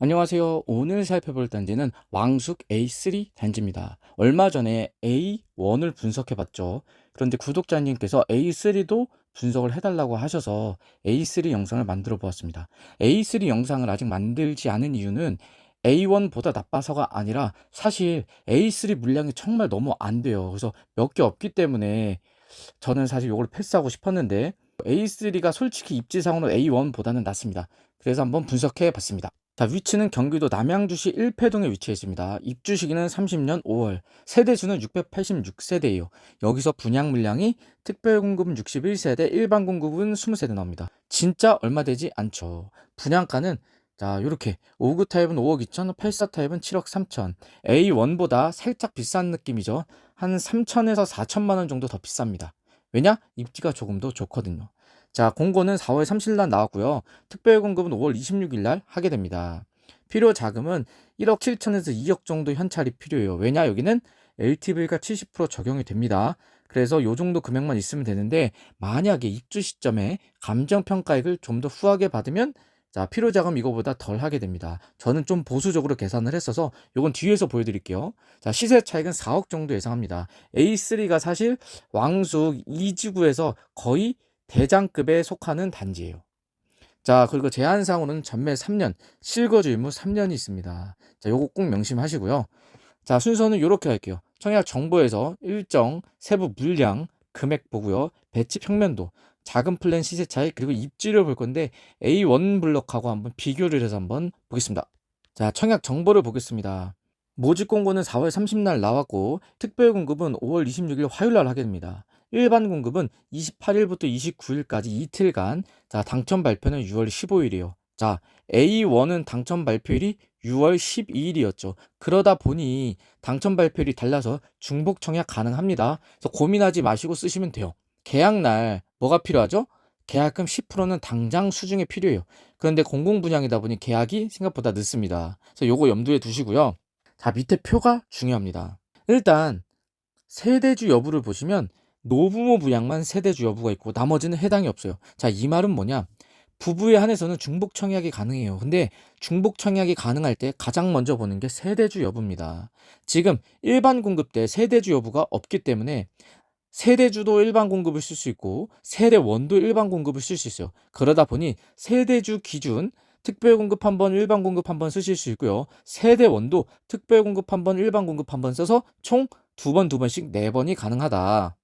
안녕하세요. 오늘 살펴볼 단지는 왕숙 A3 단지입니다. 얼마 전에 A1을 분석해 봤죠. 그런데 구독자님께서 A3도 분석을 해달라고 하셔서 A3 영상을 만들어 보았습니다. A3 영상을 아직 만들지 않은 이유는 A1보다 나빠서가 아니라 사실 A3 물량이 정말 너무 안 돼요. 그래서 몇 개 없기 때문에 저는 사실 이걸 패스하고 싶었는데 A3가 솔직히 입지상으로 A1보다는 낫습니다. 그래서 한번 분석해 봤습니다. 자, 위치는 경기도 남양주시 1패동에 위치해 있습니다. 입주 시기는 30년 5월, 세대수는 686세대예요. 여기서 분양 물량이 특별 공급은 61세대, 일반 공급은 20세대 나옵니다. 진짜 얼마 되지 않죠. 분양가는 자, 요렇게 5구 타입은 5억 2천, 84 타입은 7억 3천. A1보다 살짝 비싼 느낌이죠. 한 3천에서 4천만 원 정도 더 비쌉니다. 왜냐? 입지가 조금 더 좋거든요. 자, 공고는 4월 30일 날 나왔고요. 특별 공급은 5월 26일 날 하게 됩니다. 필요 자금은 1억 7천에서 2억 정도 현찰이 필요해요. 왜냐? 여기는 LTV가 70% 적용이 됩니다. 그래서 요 정도 금액만 있으면 되는데 만약에 입주 시점에 감정평가액을 좀 더 후하게 받으면 자, 필요 자금 이거보다 덜 하게 됩니다. 저는 좀 보수적으로 계산을 했어서 요건 뒤에서 보여드릴게요. 자, 시세 차익은 4억 정도 예상합니다. A3가 사실 왕숙 2지구에서 거의 대장급에 속하는 단지예요. 자, 그리고 제한상으로는 전매 3년, 실거주 의무 3년이 있습니다. 자, 요거 꼭 명심하시고요. 자, 순서는 요렇게 할게요. 청약 정보에서 일정, 세부 물량, 금액 보고요. 배치 평면도, 자금 플랜 시세 차익, 그리고 입지를 볼 건데 A1 블럭하고 한번 비교를 해서 한번 보겠습니다. 자, 청약 정보를 보겠습니다. 모집 공고는 4월 30날 나왔고 특별 공급은 5월 26일 화요일 날 하게 됩니다. 일반 공급은 28일부터 29일까지 이틀간, 자, 당첨 발표는 6월 15일이에요. 자, A1은 당첨 발표일이 6월 12일이었죠. 그러다 보니 당첨 발표일이 달라서 중복 청약 가능합니다. 그래서 고민하지 마시고 쓰시면 돼요. 계약날 뭐가 필요하죠? 계약금 10%는 당장 수중에 필요해요. 그런데 공공분양이다 보니 계약이 생각보다 늦습니다. 그래서 요거 염두에 두시고요. 자, 밑에 표가 중요합니다. 일단 세대주 여부를 보시면 노부모 부양만 세대주 여부가 있고 나머지는 해당이 없어요. 자, 이 말은 뭐냐? 부부에 한해서는 중복 청약이 가능해요. 근데 중복 청약이 가능할 때 가장 먼저 보는 게 세대주 여부입니다. 지금 일반 공급 때 세대주 여부가 없기 때문에 세대주도 일반 공급을 쓸 수 있고 세대원도 일반 공급을 쓸 수 있어요. 그러다 보니 세대주 기준 특별 공급 한 번, 일반 공급 한 번 쓰실 수 있고요. 세대원도 특별 공급 한 번, 일반 공급 한 번 써서 총 두 번, 두 번씩 네 번이 가능하다.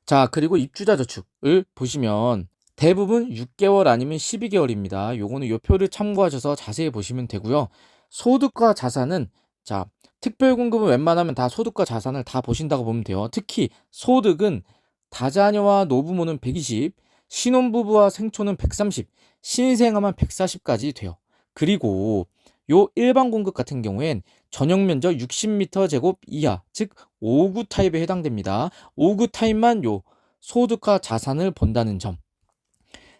자, 그리고 입주자 저축을 보시면 대부분 6개월 아니면 12개월입니다. 요거는 요 표를 참고하셔서 자세히 보시면 되고요. 소득과 자산은 자, 특별 공급은 웬만하면 다 소득과 자산을 다 보신다고 보면 돼요. 특히 소득은 다자녀와 노부모는 120, 신혼부부와 생초는 130, 신생아만 140까지 돼요. 그리고 요 일반 공급 같은 경우엔 전용 면적 60m 제곱 이하, 즉 5구 타입에 해당됩니다. 5구 타입만 요 소득과 자산을 본다는 점.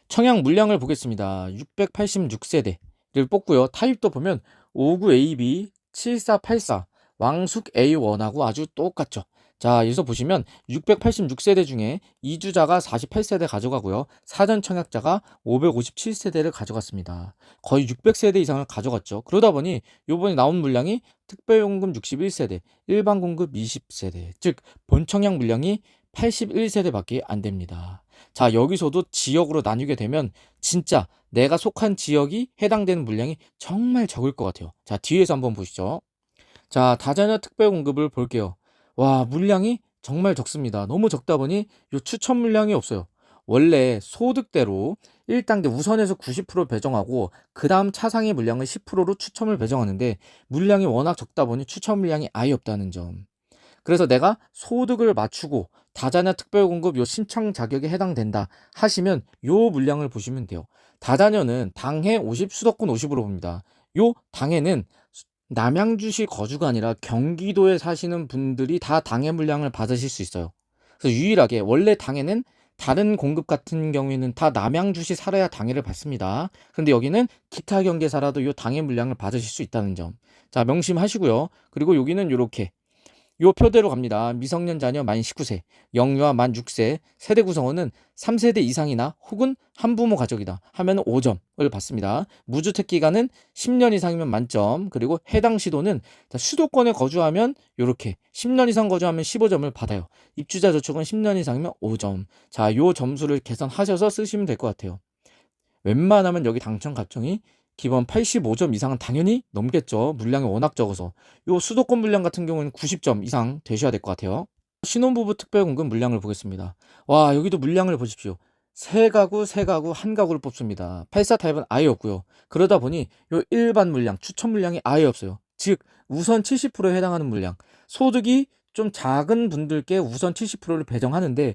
청약 물량을 보겠습니다. 686세대를 뽑고요. 타입도 보면 59 AB 7484 왕숙 A1하고 아주 똑같죠. 자, 여기서 보시면 686세대 중에 이주자가 48세대 가져가고요. 사전 청약자가 557세대를 가져갔습니다. 거의 600세대 이상을 가져갔죠. 그러다 보니 요번에 나온 물량이 특별연금 61세대, 일반 공급 20세대, 즉 본 청약 물량이 81세대밖에 안 됩니다. 자, 여기서도 지역으로 나뉘게 되면 진짜 내가 속한 지역이 해당되는 물량이 정말 적을 것 같아요. 자, 뒤에서 한번 보시죠. 자, 다자녀 특별 공급을 볼게요. 와, 물량이 정말 적습니다. 너무 적다 보니 요 추천 물량이 없어요. 원래 소득대로 1단계 우선에서 90% 배정하고 그 다음 차상위 물량을 10%로 추첨을 배정하는데 물량이 워낙 적다 보니 추천 물량이 아예 없다는 점. 그래서 내가 소득을 맞추고 다자녀 특별공급 요 신청 자격에 해당된다 하시면 요 물량을 보시면 돼요. 다자녀는 당해 50, 수도권 50으로 봅니다. 요 당해는 남양주시 거주가 아니라 경기도에 사시는 분들이 다 당해 물량을 받으실 수 있어요. 그래서 유일하게 원래 당해는 다른 공급 같은 경우에는 다 남양주시 살아야 당해를 받습니다. 근데 여기는 기타 경기에 살아도 요 당해 물량을 받으실 수 있다는 점. 자, 명심하시고요. 그리고 여기는 요렇게 요 표대로 갑니다. 미성년 자녀 만 19세, 영유아 만 6세, 세대 구성원은 3세대 이상이나 혹은 한부모 가족이다 하면 5점을 받습니다. 무주택 기간은 10년 이상이면 만점, 그리고 해당 시도는 수도권에 거주하면 요렇게 10년 이상 거주하면 15점을 받아요. 입주자 저축은 10년 이상이면 5점. 자, 요 점수를 계산하셔서 쓰시면 될 것 같아요. 웬만하면 여기 당첨 가청이 기본 85점 이상은 당연히 넘겠죠. 물량이 워낙 적어서. 요 수도권 물량 같은 경우는 90점 이상 되셔야 될 것 같아요. 신혼부부 특별공급 물량을 보겠습니다. 와, 여기도 물량을 보십시오. 세 가구, 한 가구를 뽑습니다. 84 타입은 아예 없고요. 그러다 보니 요 일반 물량, 추천 물량이 아예 없어요. 즉, 우선 70%에 해당하는 물량. 소득이 좀 작은 분들께 우선 70%를 배정하는데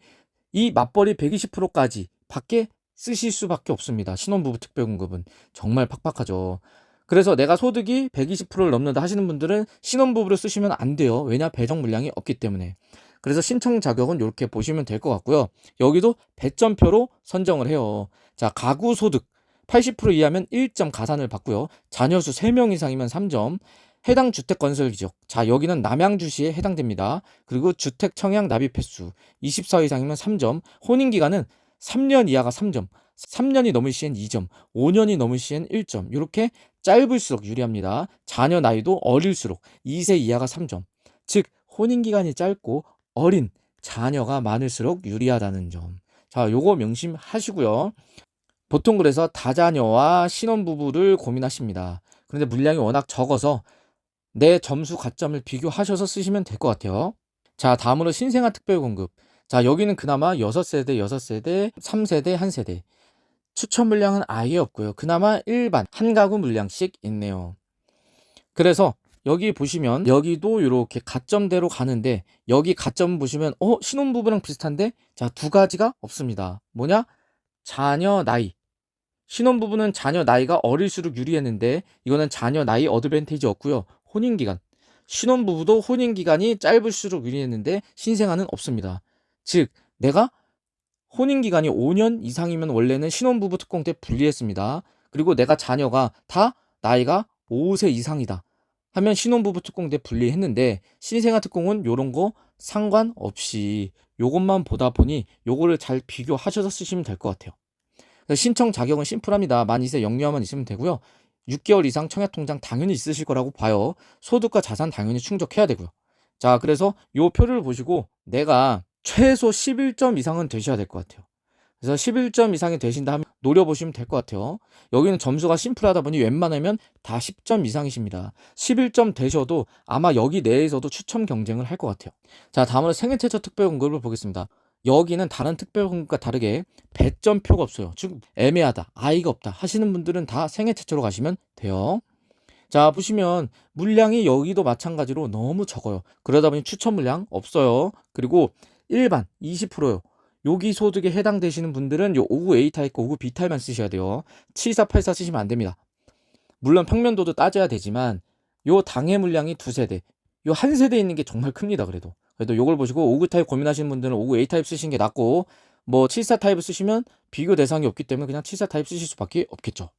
이 맞벌이 120%까지 밖에 쓰실 수밖에 없습니다. 신혼부부 특별공급은 정말 팍팍하죠. 그래서 내가 소득이 120%를 넘는다 하시는 분들은 신혼부부를 쓰시면 안 돼요. 왜냐? 배정 물량이 없기 때문에. 그래서 신청 자격은 이렇게 보시면 될 것 같고요. 여기도 배점표로 선정을 해요. 자, 가구 소득 80% 이하면 1점 가산을 받고요. 자녀 수 3명 이상이면 3점. 해당 주택 건설 기적. 자, 여기는 남양주시에 해당됩니다. 그리고 주택 청약 납입 횟수 24회 이상이면 3점. 혼인 기간은 3년 이하가 3점, 3년이 넘을 시엔 2점, 5년이 넘을 시엔 1점. 이렇게 짧을수록 유리합니다. 자녀 나이도 어릴수록 2세 이하가 3점. 즉 혼인 기간이 짧고 어린 자녀가 많을수록 유리하다는 점. 자, 요거 명심하시고요. 보통 그래서 다자녀와 신혼부부를 고민하십니다. 그런데 물량이 워낙 적어서 내 점수 가점을 비교하셔서 쓰시면 될 것 같아요. 자, 다음으로 신생아 특별공급. 자, 여기는 그나마 6세대, 6세대, 3세대, 1세대. 추천 물량은 아예 없고요. 그나마 일반 한 가구 물량씩 있네요. 그래서 여기 보시면 여기도 이렇게 가점대로 가는데 여기 가점 보시면 신혼부부랑 비슷한데 자, 두 가지가 없습니다. 뭐냐? 자녀 나이. 신혼부부는 자녀 나이가 어릴수록 유리했는데 이거는 자녀 나이 어드밴티지 없고요. 혼인기간. 신혼부부도 혼인기간이 짧을수록 유리했는데 신생아는 없습니다. 즉 내가 혼인기간이 5년 이상이면 원래는 신혼부부 특공 때 분리했습니다. 그리고 내가 자녀가 다 나이가 5세 이상이다 하면 신혼부부 특공 때 분리했는데 신생아 특공은 요런 거 상관없이 요것만 보다 보니 요거를 잘 비교하셔서 쓰시면 될 것 같아요. 신청 자격은 심플합니다. 만 2세 영유아만 있으면 되고요. 6개월 이상 청약통장 당연히 있으실 거라고 봐요. 소득과 자산 당연히 충족해야 되고요. 자, 그래서 요 표를 보시고 내가 최소 11점 이상은 되셔야 될 것 같아요. 그래서 11점 이상이 되신다 하면 노려보시면 될 것 같아요. 여기는 점수가 심플하다 보니 웬만하면 다 10점 이상이십니다. 11점 되셔도 아마 여기 내에서도 추첨 경쟁을 할 것 같아요. 자, 다음으로 생애최초 특별공급을 보겠습니다. 여기는 다른 특별공급과 다르게 배점표가 없어요. 즉 애매하다, 아이가 없다 하시는 분들은 다 생애최초로 가시면 돼요. 자, 보시면 물량이 여기도 마찬가지로 너무 적어요. 그러다 보니 추천 물량 없어요. 그리고 일반 20%요. 여기 소득에 해당되시는 분들은 요 59 A타입과 59 B타입만 쓰셔야 돼요. 74, 84 쓰시면 안 됩니다. 물론 평면도도 따져야 되지만 요 당해 물량이 두 세대, 요 한 세대 있는 게 정말 큽니다. 그래도 요걸 보시고 59 타입 고민하시는 분들은 59 A 타입 쓰시는 게 낫고, 뭐 74 타입을 쓰시면 비교 대상이 없기 때문에 그냥 74 타입 쓰실 수밖에 없겠죠.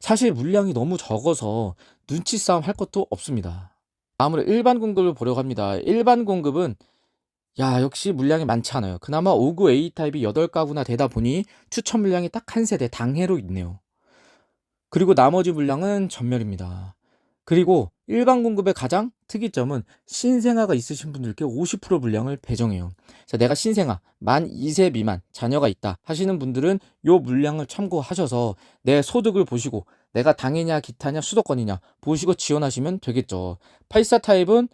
사실 물량이 너무 적어서 눈치 싸움 할 것도 없습니다. 다음으로 일반 공급을 보려고 합니다. 일반 공급은 역시 물량이 많지 않아요. 그나마 59 A 타입이 8가구나 되다 보니 추천 물량이 딱 한 세대 당해로 있네요. 그리고 나머지 물량은 전멸입니다. 그리고 일반 공급의 가장 특이점은 신생아가 있으신 분들께 50% 물량을 배정해요. 자, 내가 신생아 만 2세 미만 자녀가 있다 하시는 분들은 요 물량을 참고하셔서 내 소득을 보시고 내가 당해냐 기타냐 수도권이냐 보시고 지원하시면 되겠죠. 84 타입은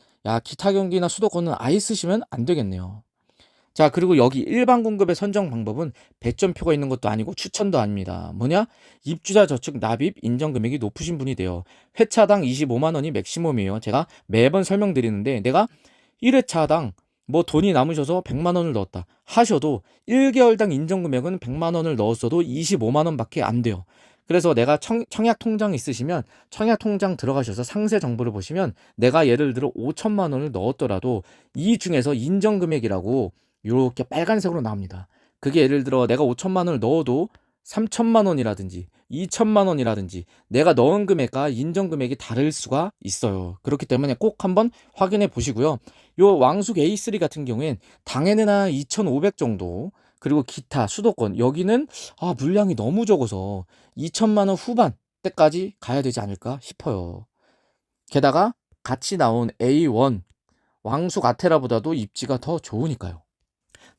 기타 경기나 수도권은 아예 쓰시면 안 되겠네요. 자, 그리고 여기 일반 공급의 선정 방법은 배점표가 있는 것도 아니고 추천도 아닙니다. 뭐냐? 입주자 저축 납입 인정 금액이 높으신 분이 돼요. 회차당 25만 원이 맥시멈이에요. 제가 매번 설명드리는데 내가 1회차당 뭐 돈이 남으셔서 100만 원을 넣었다 하셔도 1개월당 인정 금액은 100만 원을 넣었어도 25만 원밖에 안 돼요. 그래서 내가 청약 통장 있으시면 청약 통장 들어가셔서 상세 정보를 보시면 내가 예를 들어 5천만 원을 넣었더라도 이 중에서 인정 금액이라고 이렇게 빨간색으로 나옵니다. 그게 예를 들어 내가 5천만 원을 넣어도 3천만 원이라든지 2천만 원이라든지 내가 넣은 금액과 인정 금액이 다를 수가 있어요. 그렇기 때문에 꼭 한번 확인해 보시고요. 요 왕숙 A3 같은 경우엔 당에는 한 2,500 정도, 그리고 기타 수도권 여기는 물량이 너무 적어서 2천만 원 후반 때까지 가야 되지 않을까 싶어요. 게다가 같이 나온 A1 왕숙 아테라보다도 입지가 더 좋으니까요.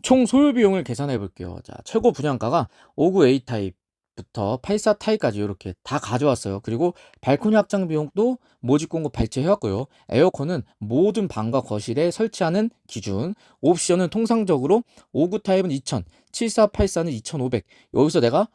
총 소요 비용을 계산해 볼게요. 자, 최고 분양가가 59A 타입부터 84 타입까지 이렇게 다 가져왔어요. 그리고 발코니 확장 비용도 모집 공고 발제해 왔고요. 에어컨은 모든 방과 거실에 설치하는 기준, 옵션은 통상적으로 59 타입은 2,000, 74, 84는 2,500. 여기서 내가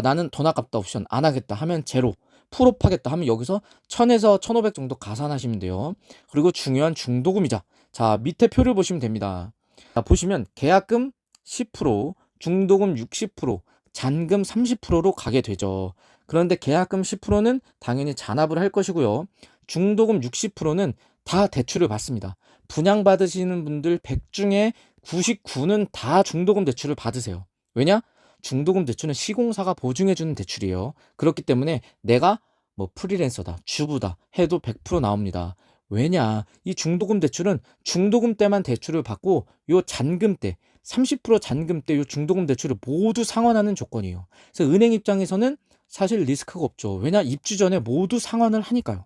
나는 돈 아깝다 옵션 안 하겠다 하면 제로, 풀업 하겠다 하면 여기서 1,000에서 1,500 정도 가산하시면 돼요. 그리고 중요한 중도금이자, 자, 밑에 표를 보시면 됩니다. 자, 보시면 계약금 10%, 중도금 60%, 잔금 30%로 가게 되죠. 그런데 계약금 10%는 당연히 잔압을 할 것이고요. 중도금 60%는 다 대출을 받습니다. 분양받으시는 분들 100 중에 99는 다 중도금 대출을 받으세요. 왜냐? 중도금 대출은 시공사가 보증해주는 대출이에요. 그렇기 때문에 내가 뭐 프리랜서다, 주부다 해도 100% 나옵니다. 왜냐? 이 중도금 대출은 중도금 때만 대출을 받고 요 잔금 때 30% 잔금 때 요 중도금 대출을 모두 상환하는 조건이에요. 그래서 은행 입장에서는 사실 리스크가 없죠. 왜냐? 입주 전에 모두 상환을 하니까요.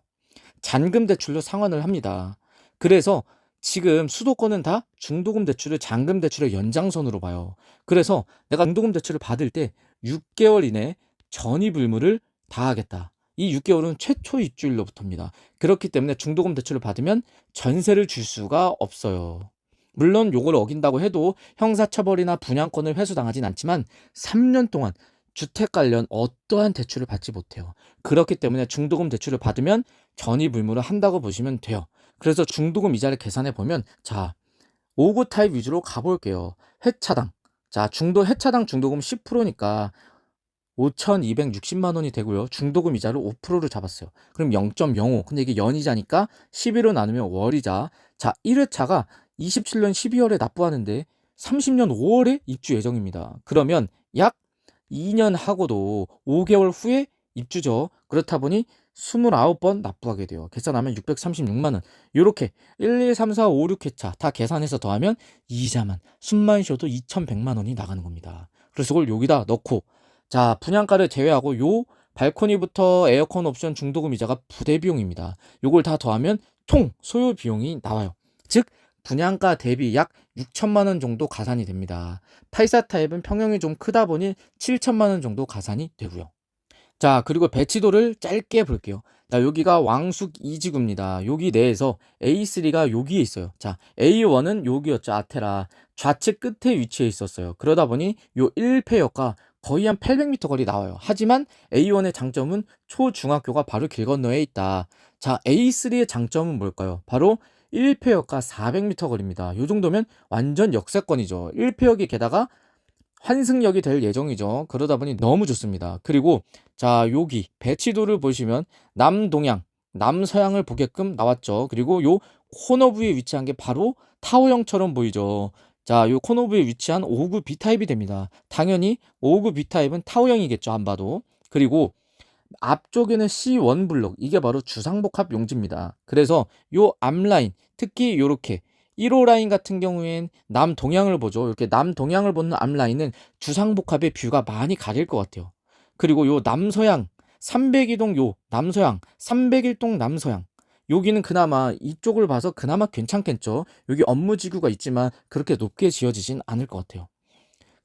잔금 대출로 상환을 합니다. 그래서 지금 수도권은 다 중도금 대출을 잔금 대출의 연장선으로 봐요. 그래서 내가 중도금 대출을 받을 때 6개월 이내 전입 의무를 다하겠다. 이 6개월은 최초 입주일로부터입니다. 그렇기 때문에 중도금 대출을 받으면 전세를 줄 수가 없어요. 물론 요걸 어긴다고 해도 형사처벌이나 분양권을 회수당하진 않지만 3년 동안 주택 관련 어떠한 대출을 받지 못해요. 그렇기 때문에 중도금 대출을 받으면 전입 의무를 한다고 보시면 돼요. 그래서 중도금 이자를 계산해 보면, 자, 5구 타입 위주로 가볼게요. 회차당, 자, 회차당 중도금 10%니까 5,260만 원이 되고요. 중도금 이자를 5%를 잡았어요. 그럼 0.05. 근데 이게 연이자니까 11로 나누면 월이자. 자, 1회차가 27년 12월에 납부하는데 30년 5월에 입주 예정입니다. 그러면 약 2년 하고도 5개월 후에 입주죠. 그렇다 보니 29번 납부하게 돼요. 계산하면 636만 원. 요렇게 1, 2, 3, 4, 5, 6회차 다 계산해서 더하면 이자만 숨만 쉬어도 2,100만 원이 나가는 겁니다. 그래서 그걸 여기다 넣고, 자, 분양가를 제외하고 요 발코니부터 에어컨 옵션 중도금 이자가 부대 비용입니다. 요걸 다 더하면 총 소요 비용이 나와요. 즉 분양가 대비 약 6천만 원 정도 가산이 됩니다. 84 타입은 평형이 좀 크다 보니 7천만 원 정도 가산이 되고요. 자, 그리고 배치도를 짧게 볼게요. 자, 여기가 왕숙 2지구입니다. 여기 내에서 A3가 여기에 있어요. 자, A1은 여기였죠. 아테라. 좌측 끝에 위치해 있었어요. 그러다 보니 요 1폐역과 거의 한 800m 거리 나와요. 하지만 A1의 장점은 초중학교가 바로 길 건너에 있다. 자, A3의 장점은 뭘까요? 바로 1폐역과 400m 거리입니다. 요 정도면 완전 역세권이죠. 1폐역이 게다가 환승역이 될 예정이죠. 그러다 보니 너무 좋습니다. 그리고 자, 여기 배치도를 보시면 남동향, 남서향을 보게끔 나왔죠. 그리고 요 코너 부위에 위치한 게 바로 타워형처럼 보이죠. 자, 요 코너 부위에 위치한 5구 B타입이 됩니다. 당연히 5구 B타입은 타워형이겠죠, 안 봐도. 그리고 앞쪽에는 C1 블록, 이게 바로 주상복합 용지입니다. 그래서 요 앞라인, 특히 요렇게 1호 라인 같은 경우엔 남동향을 보죠. 이렇게 남동향을 보는 앞라인은 주상복합의 뷰가 많이 가릴 것 같아요. 그리고 요 남서향 302동, 요 남서향 301동 남서향, 여기는 그나마 이쪽을 봐서 그나마 괜찮겠죠. 여기 업무지구가 있지만 그렇게 높게 지어지진 않을 것 같아요.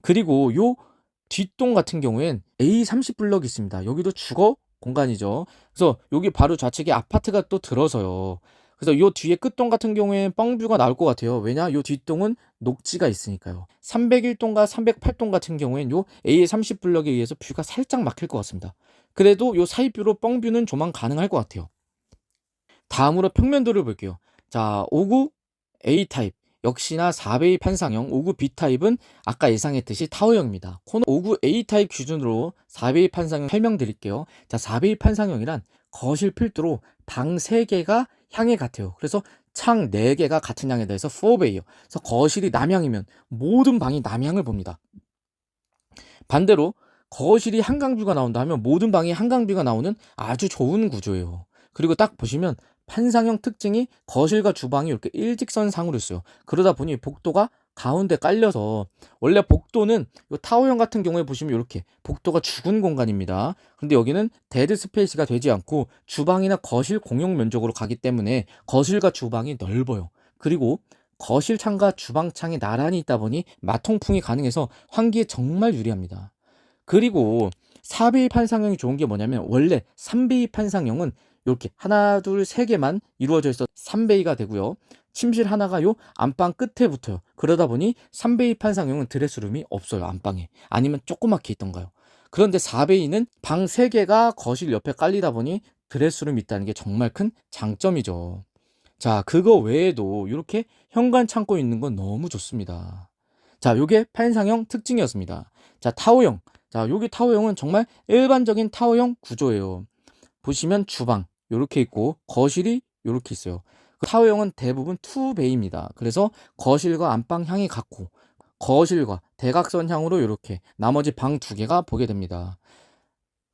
그리고 요 뒷동 같은 경우엔 A30 블럭이 있습니다. 여기도 주거 공간이죠. 그래서 여기 바로 좌측에 아파트가 또 들어서요. 그래서 요 뒤에 끝동 같은 경우에는 뻥뷰가 나올 것 같아요. 왜냐? 요 뒷동은 녹지가 있으니까요. 301동과 308동 같은 경우엔 요 A30 블럭에 의해서 뷰가 살짝 막힐 것 같습니다. 그래도 요 사이뷰로 뻥뷰는 조만 가능할 것 같아요. 다음으로 평면도를 볼게요. 자, 5구 A타입 역시나 4베이 판상형, 5구 B타입은 아까 예상했듯이 타워형입니다. 코너 5구 A타입 기준으로 4베이 판상형 설명드릴게요. 자, 4베이 판상형이란 거실 필두로 방 3개가 향해 같아요. 그래서 창 4개가 같은 향에 대해서 4베이요. 그래서 거실이 남향이면 모든 방이 남향을 봅니다. 반대로 거실이 한강뷰가 나온다 하면 모든 방이 한강뷰가 나오는 아주 좋은 구조예요. 그리고 딱 보시면 판상형 특징이 거실과 주방이 이렇게 일직선상으로 있어요. 그러다 보니 복도가 가운데 깔려서, 원래 복도는 요 타워형 같은 경우에 보시면 이렇게 복도가 죽은 공간입니다. 근데 여기는 데드 스페이스가 되지 않고 주방이나 거실 공용 면적으로 가기 때문에 거실과 주방이 넓어요. 그리고 거실 창과 주방 창이 나란히 있다 보니 마통풍이 가능해서 환기에 정말 유리합니다. 그리고 4베이 판상형이 좋은 게 뭐냐면, 원래 3베이 판상형은 이렇게 하나 둘 세 개만 이루어져 있어 3베이가 되고요. 침실 하나가 요 안방 끝에 붙어요. 그러다 보니 3베이 판상형은 드레스룸이 없어요, 안방에. 아니면 조그맣게 있던가요. 그런데 4베이는 방 3개가 거실 옆에 깔리다 보니 드레스룸이 있다는 게 정말 큰 장점이죠. 자, 그거 외에도 이렇게 현관 창고 있는 건 너무 좋습니다. 자, 요게 판상형 특징이었습니다. 자, 타워형. 자, 여기 타워형은 정말 일반적인 타워형 구조예요. 보시면 주방 요렇게 있고 거실이 요렇게 있어요. 그 타워형은 대부분 2베이입니다. 그래서 거실과 안방 향이 같고 거실과 대각선 향으로 요렇게 나머지 방 2개가 보게 됩니다.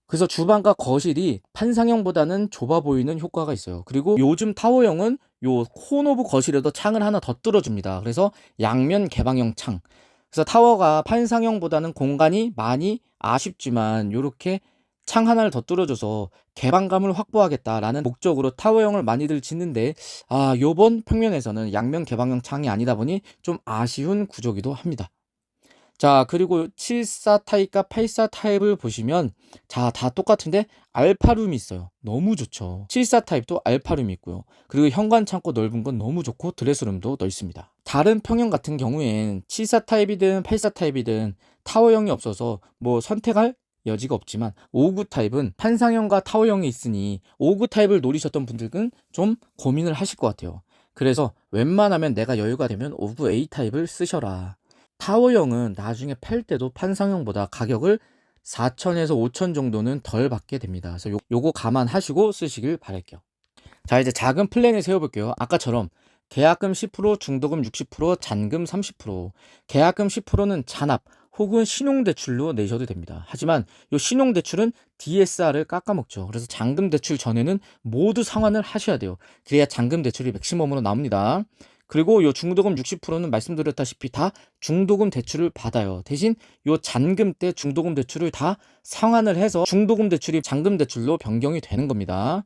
그래서 주방과 거실이 판상형보다는 좁아 보이는 효과가 있어요. 그리고 요즘 타워형은 요 코노브 거실에도 창을 하나 더 뚫어줍니다. 그래서 양면 개방형 창. 그래서 타워가 판상형보다는 공간이 많이 아쉽지만 요렇게 창 하나를 더 뚫어줘서 개방감을 확보하겠다라는 목적으로 타워형을 많이들 짓는데, 요번 평면에서는 양면 개방형 창이 아니다 보니 좀 아쉬운 구조기도 합니다. 자, 그리고 74 타입과 84 타입을 보시면, 자, 다 똑같은데 알파룸이 있어요. 너무 좋죠. 74 타입도 알파룸이 있고요. 그리고 현관 창고 넓은 건 너무 좋고 드레스룸도 넓습니다. 다른 평형 같은 경우엔 74 타입이든 84 타입이든 타워형이 없어서 뭐 선택할 여지가 없지만, 59 타입은 판상형과 타워형이 있으니 59 타입을 노리셨던 분들은 좀 고민을 하실 것 같아요. 그래서 웬만하면 내가 여유가 되면 59A 타입을 쓰셔라. 타워형은 나중에 팔 때도 판상형보다 가격을 4천에서 5천 정도는 덜 받게 됩니다. 그래서 요거 감안하시고 쓰시길 바랄게요. 자, 이제 작은 플랜을 세워볼게요. 아까처럼 계약금 10%, 중도금 60%, 잔금 30%. 계약금 10%는 잔압 혹은 신용대출로 내셔도 됩니다. 하지만 이 신용대출은 DSR을 깎아먹죠. 그래서 잔금대출 전에는 모두 상환을 하셔야 돼요. 그래야 잔금대출이 맥시멈으로 나옵니다. 그리고 요 중도금 60%는 말씀드렸다시피 다 중도금 대출을 받아요. 대신 요 잔금 때 중도금 대출을 다 상환을 해서 중도금 대출이 잔금 대출로 변경이 되는 겁니다.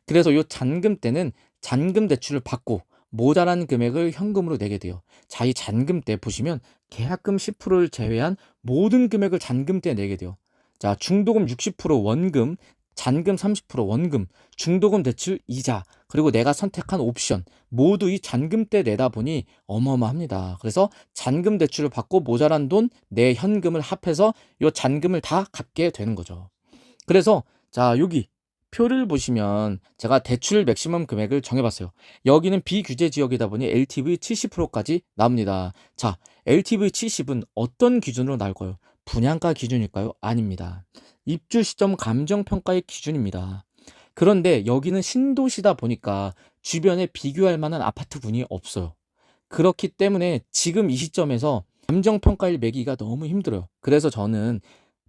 그래서 요 잔금 때는 잔금 대출을 받고 모자란 금액을 현금으로 내게 돼요. 자, 이 잔금 때 보시면 계약금 10%를 제외한 모든 금액을 잔금 때 내게 돼요. 자, 중도금 60% 원금, 잔금 30% 원금, 중도금 대출 이자, 그리고 내가 선택한 옵션 모두 이 잔금 때 내다 보니 어마어마합니다. 그래서 잔금 대출을 받고 모자란 돈 내 현금을 합해서 요 잔금을 다 갚게 되는 거죠. 그래서 자, 여기 표를 보시면 제가 대출 맥시멈 금액을 정해봤어요. 여기는 비규제 지역이다 보니 LTV 70%까지 나옵니다. 자, LTV 70은 어떤 기준으로 나올까요? 분양가 기준일까요? 아닙니다. 입주 시점 감정평가의 기준입니다. 그런데 여기는 신도시다 보니까 주변에 비교할 만한 아파트군이 없어요. 그렇기 때문에 지금 이 시점에서 감정평가를 매기가 너무 힘들어요. 그래서 저는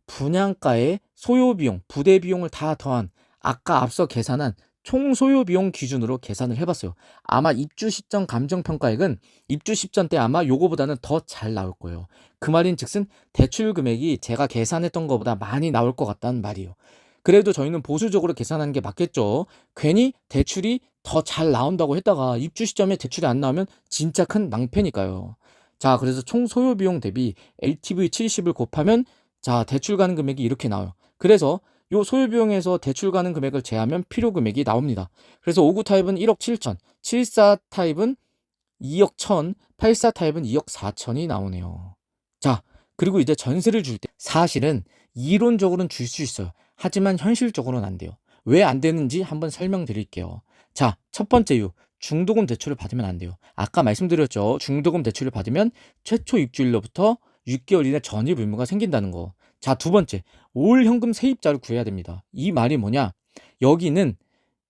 분양가의 소요비용, 부대비용을 다 더한 아까 앞서 계산한 총 소요비용 기준으로 계산을 해봤어요. 아마 입주 시점 감정평가액은 입주 시점 때 아마 요거보다는 더 잘 나올 거예요. 그 말인 즉슨 대출 금액이 제가 계산했던 것보다 많이 나올 것 같다는 말이에요. 그래도 저희는 보수적으로 계산하는 게 맞겠죠. 괜히 대출이 더 잘 나온다고 했다가 입주 시점에 대출이 안 나오면 진짜 큰 낭패니까요. 자, 그래서 총 소요비용 대비 LTV 70을 곱하면 자, 대출 가능 금액이 이렇게 나와요. 그래서 요 소요비용에서 대출 가능 금액을 제하면 필요 금액이 나옵니다. 그래서 59 타입은 1억 7천, 74 타입은 2억 1천, 84 타입은 2억 4천이 나오네요. 자, 그리고 이제 전세를 줄 때 사실은 이론적으로는 줄 수 있어요. 하지만 현실적으로는 안 돼요. 왜 안 되는지 한번 설명드릴게요. 자, 첫 번째 이유. 중도금 대출을 받으면 안 돼요. 아까 말씀드렸죠. 중도금 대출을 받으면 최초 입주일로부터 6개월 이내 전입 의무가 생긴다는 거. 자, 두 번째. 올 현금 세입자를 구해야 됩니다. 이 말이 뭐냐? 여기는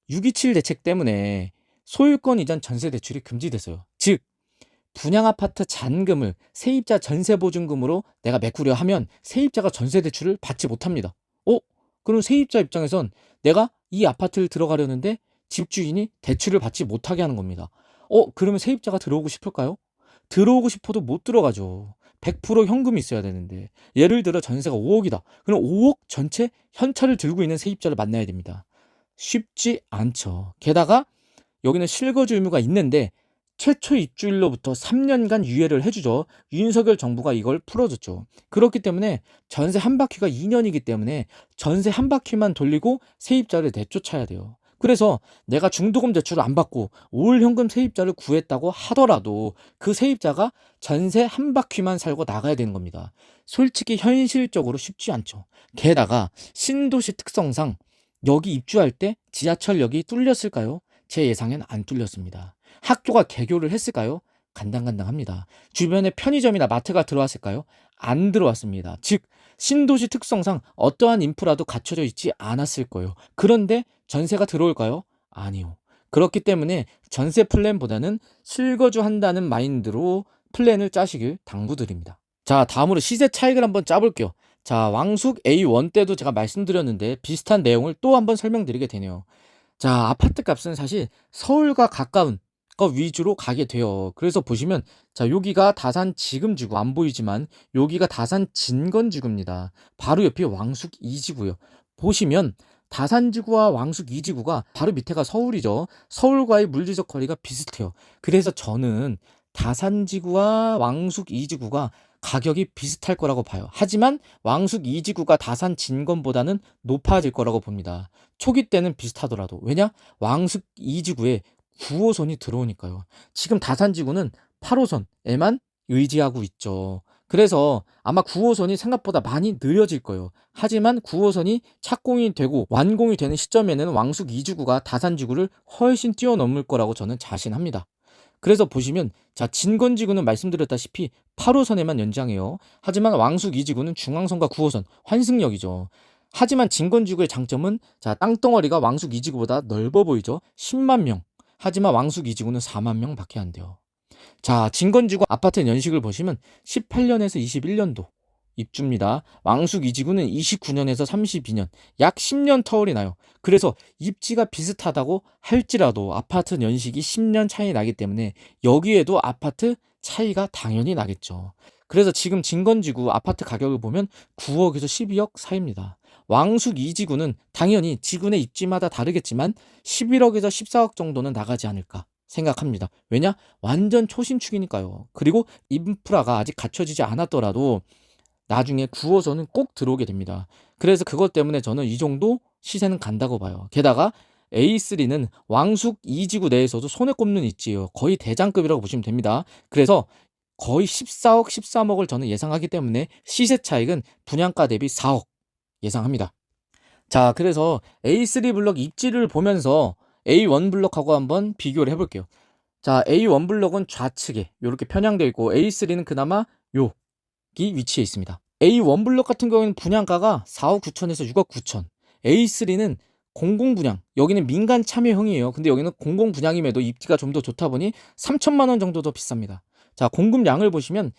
627 대책 때문에 소유권 이전 전세 대출이 금지됐어요. 즉, 분양 아파트 잔금을 세입자 전세 보증금으로 내가 메꾸려 하면 세입자가 전세 대출을 받지 못합니다. 어? 그럼 세입자 입장에선 내가 이 아파트를 들어가려는데 집주인이 대출을 받지 못하게 하는 겁니다. 그러면 세입자가 들어오고 싶을까요? 들어오고 싶어도 못 들어가죠. 100% 현금이 있어야 되는데. 예를 들어 전세가 5억이다. 그럼 5억 전체 현찰을 들고 있는 세입자를 만나야 됩니다. 쉽지 않죠. 게다가 여기는 실거주 의무가 있는데 최초 입주일로부터 3년간 유예를 해주죠. 윤석열 정부가 이걸 풀어줬죠. 그렇기 때문에 전세 한 바퀴가 2년이기 때문에 전세 한 바퀴만 돌리고 세입자를 내쫓아야 돼요. 그래서 내가 중도금 대출을 안 받고 올 현금 세입자를 구했다고 하더라도 그 세입자가 전세 한 바퀴만 살고 나가야 되는 겁니다. 솔직히 현실적으로 쉽지 않죠. 게다가 신도시 특성상 여기 입주할 때 지하철역이 뚫렸을까요? 제 예상엔 안 뚫렸습니다. 학교가 개교를 했을까요? 간당간당합니다. 주변에 편의점이나 마트가 들어왔을까요? 안 들어왔습니다. 즉 신도시 특성상 어떠한 인프라도 갖춰져 있지 않았을 거예요. 그런데 전세가 들어올까요? 아니요. 그렇기 때문에 전세 플랜보다는 실거주 한다는 마인드로 플랜을 짜시길 당부드립니다. 자, 다음으로 시세 차익을 한번 짜볼게요. 자, 왕숙 A1 때도 제가 말씀드렸는데 비슷한 내용을 또 한번 설명드리게 되네요. 자, 아파트 값은 사실 서울과 가까운 거 위주로 가게 돼요. 그래서 보시면 자, 여기가 다산 지금지구 안 보이지만 여기가 다산 진건지구입니다. 바로 옆이 왕숙 2지구요. 보시면 다산지구와 왕숙 2지구가 바로 밑에가 서울이죠. 서울과의 물리적 거리가 비슷해요. 그래서 저는 다산지구와 왕숙 2지구가 가격이 비슷할 거라고 봐요. 하지만 왕숙 2지구가 다산 진건보다는 높아질 거라고 봅니다. 초기 때는 비슷하더라도. 왜냐? 왕숙 2지구에 9호선이 들어오니까요. 지금 다산지구는 8호선에만 의지하고 있죠. 그래서 아마 9호선이 생각보다 많이 느려질 거예요. 하지만 9호선이 착공이 되고 완공이 되는 시점에는 왕숙 2지구가 다산지구를 훨씬 뛰어넘을 거라고 저는 자신합니다. 그래서 보시면 자, 진건지구는 말씀드렸다시피 8호선에만 연장해요. 하지만 왕숙 2지구는 중앙선과 9호선 환승역이죠. 하지만 진건지구의 장점은 자, 땅덩어리가 왕숙 2지구보다 넓어 보이죠. 10만 명. 하지만 왕숙 2지구는 4만 명밖에 안 돼요. 자, 진건지구 아파트 연식을 보시면 18년에서 21년도 입주입니다. 왕숙 2지구는 29년에서 32년, 약 10년 터울이 나요. 그래서 입지가 비슷하다고 할지라도 아파트 연식이 10년 차이 나기 때문에 여기에도 아파트 차이가 당연히 나겠죠. 그래서 지금 진건지구 아파트 가격을 보면 9억에서 12억 사이입니다. 왕숙 2지구는 당연히 지구 내 입지마다 다르겠지만 11억에서 14억 정도는 나가지 않을까 생각합니다. 왜냐? 완전 초신축이니까요. 그리고 인프라가 아직 갖춰지지 않았더라도 나중에 9호선은 꼭 들어오게 됩니다. 그래서 그것 때문에 저는 이 정도 시세는 간다고 봐요. 게다가 A3는 왕숙 2지구 내에서도 손에 꼽는 입지예요. 거의 대장급이라고 보시면 됩니다. 그래서 거의 14억, 13억을 저는 예상하기 때문에 시세 차익은 분양가 대비 4억 예상합니다. 자, 그래서 A3 블럭 입지를 보면서 A1 블럭하고 한번 비교를 해볼게요. 자, A1 블럭은 좌측에 이렇게 편향되어 있고 A3는 그나마 여기 위치해 있습니다. A1 블럭 같은 경우에는 분양가가 4억 9천에서 6억 9천. A3는 공공 분양. 여기는 민간 참여형이에요. 근데 여기는 공공 분양임에도 입지가 좀 더 좋다 보니 3천만 원 정도 더 비쌉니다. 자, 공급량을 보시면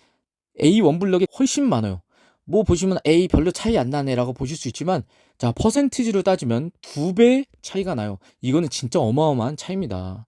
A1 블럭이 훨씬 많아요. 뭐 보시면 A 별로 차이 안 나네라고 보실 수 있지만 자, 퍼센티지로 따지면 2배 차이가 나요. 이거는 진짜 어마어마한 차이입니다.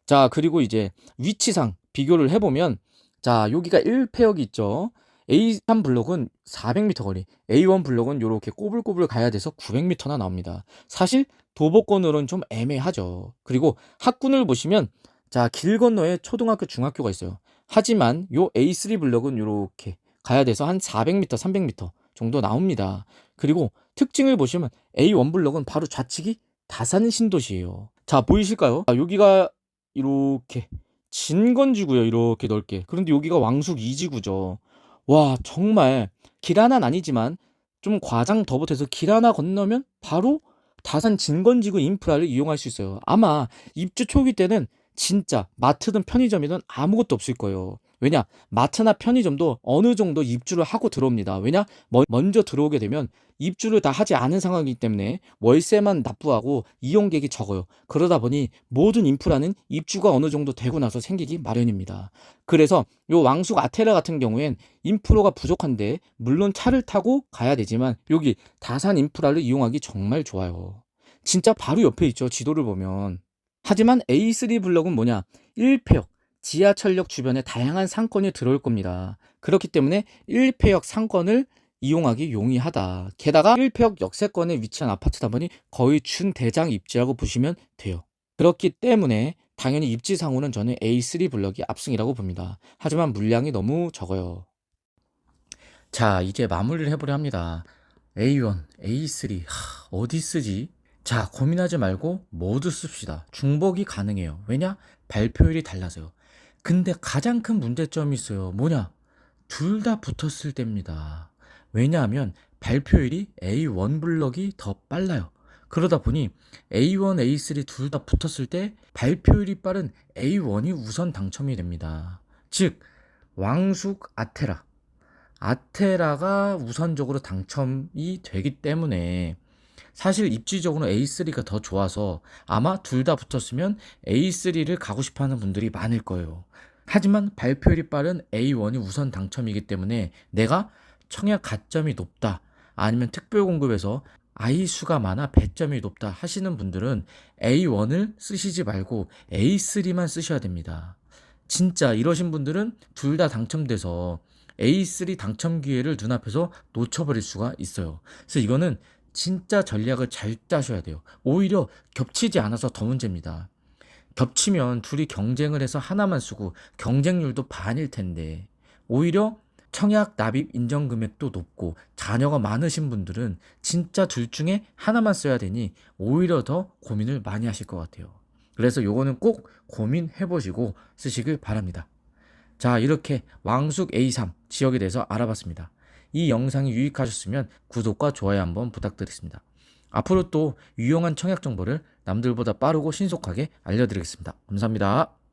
자, 그리고 이제 위치상 비교를 해보면 자, 여기가 1폐역이 있죠. A3 블록은 400m 거리, A1 블록은 이렇게 꼬불꼬불 가야 돼서 900m나 나옵니다. 사실 도보권으로는 좀 애매하죠. 그리고 학군을 보시면 자, 길 건너에 초등학교, 중학교가 있어요. 하지만 요 A3 블록은 이렇게 가야 돼서 한 400m, 300m 정도 나옵니다. 그리고 특징을 보시면 A1 블록은 바로 좌측이 다산 신도시예요. 자, 보이실까요? 자, 여기가 이렇게 진건지구요. 이렇게 넓게. 그런데 여기가 왕숙 2지구죠. 와, 정말 길 하나는 아니지만 좀 과장 더 보태서 길 하나 건너면 바로 다산 진건지구 인프라를 이용할 수 있어요. 아마 입주 초기 때는 진짜 마트든 편의점이든 아무것도 없을 거예요. 왜냐? 마트나 편의점도 어느 정도 입주를 하고 들어옵니다. 왜냐? 먼저 들어오게 되면 입주를 다 하지 않은 상황이기 때문에 월세만 납부하고 이용객이 적어요. 그러다 보니 모든 인프라는 입주가 어느 정도 되고 나서 생기기 마련입니다. 그래서 요 왕숙 아테라 같은 경우엔 인프라가 부족한데 물론 차를 타고 가야 되지만 여기 다산 인프라를 이용하기 정말 좋아요. 진짜 바로 옆에 있죠. 지도를 보면. 하지만 A3 블럭은 뭐냐? 1폐역, 지하철역 주변에 다양한 상권이 들어올 겁니다. 그렇기 때문에 1폐역 상권을 이용하기 용이하다. 게다가 1폐역 역세권에 위치한 아파트다 보니 거의 준대장 입지라고 보시면 돼요. 그렇기 때문에 당연히 입지상으로는 저는 A3 블럭이 압승이라고 봅니다. 하지만 물량이 너무 적어요. 자, 이제 마무리를 해보려 합니다. A1, A3, 어디 쓰지? 자, 고민하지 말고 모두 씁시다. 중복이 가능해요. 왜냐? 발표율이 달라서요. 근데 가장 큰 문제점이 있어요. 뭐냐? 둘 다 붙었을 때입니다. 왜냐하면 발표율이 A1 블럭이 더 빨라요. 그러다 보니 A1, A3 둘 다 붙었을 때 발표율이 빠른 A1이 우선 당첨이 됩니다. 즉, 왕숙 아테라가 우선적으로 당첨이 되기 때문에 사실 입지적으로 A3가 더 좋아서 아마 둘 다 붙었으면 A3를 가고 싶어 하는 분들이 많을 거예요. 하지만 발표율이 빠른 A1이 우선 당첨이기 때문에 내가 청약 가점이 높다, 아니면 특별 공급에서 아이수가 많아 배점이 높다 하시는 분들은 A1을 쓰시지 말고 A3만 쓰셔야 됩니다. 진짜 이러신 분들은 둘 다 당첨돼서 A3 당첨 기회를 눈앞에서 놓쳐버릴 수가 있어요. 그래서 이거는 진짜 전략을 잘 짜셔야 돼요. 오히려 겹치지 않아서 더 문제입니다. 겹치면 둘이 경쟁을 해서 하나만 쓰고 경쟁률도 반일 텐데, 오히려 청약 납입 인정 금액도 높고 자녀가 많으신 분들은 진짜 둘 중에 하나만 써야 되니 오히려 더 고민을 많이 하실 것 같아요. 그래서 요거는 꼭 고민해 보시고 쓰시길 바랍니다. 자, 이렇게 왕숙 A3 지역에 대해서 알아봤습니다. 이 영상이 유익하셨으면 구독과 좋아요 한번 부탁드리겠습니다. 앞으로 또 유용한 청약 정보를 남들보다 빠르고 신속하게 알려드리겠습니다. 감사합니다.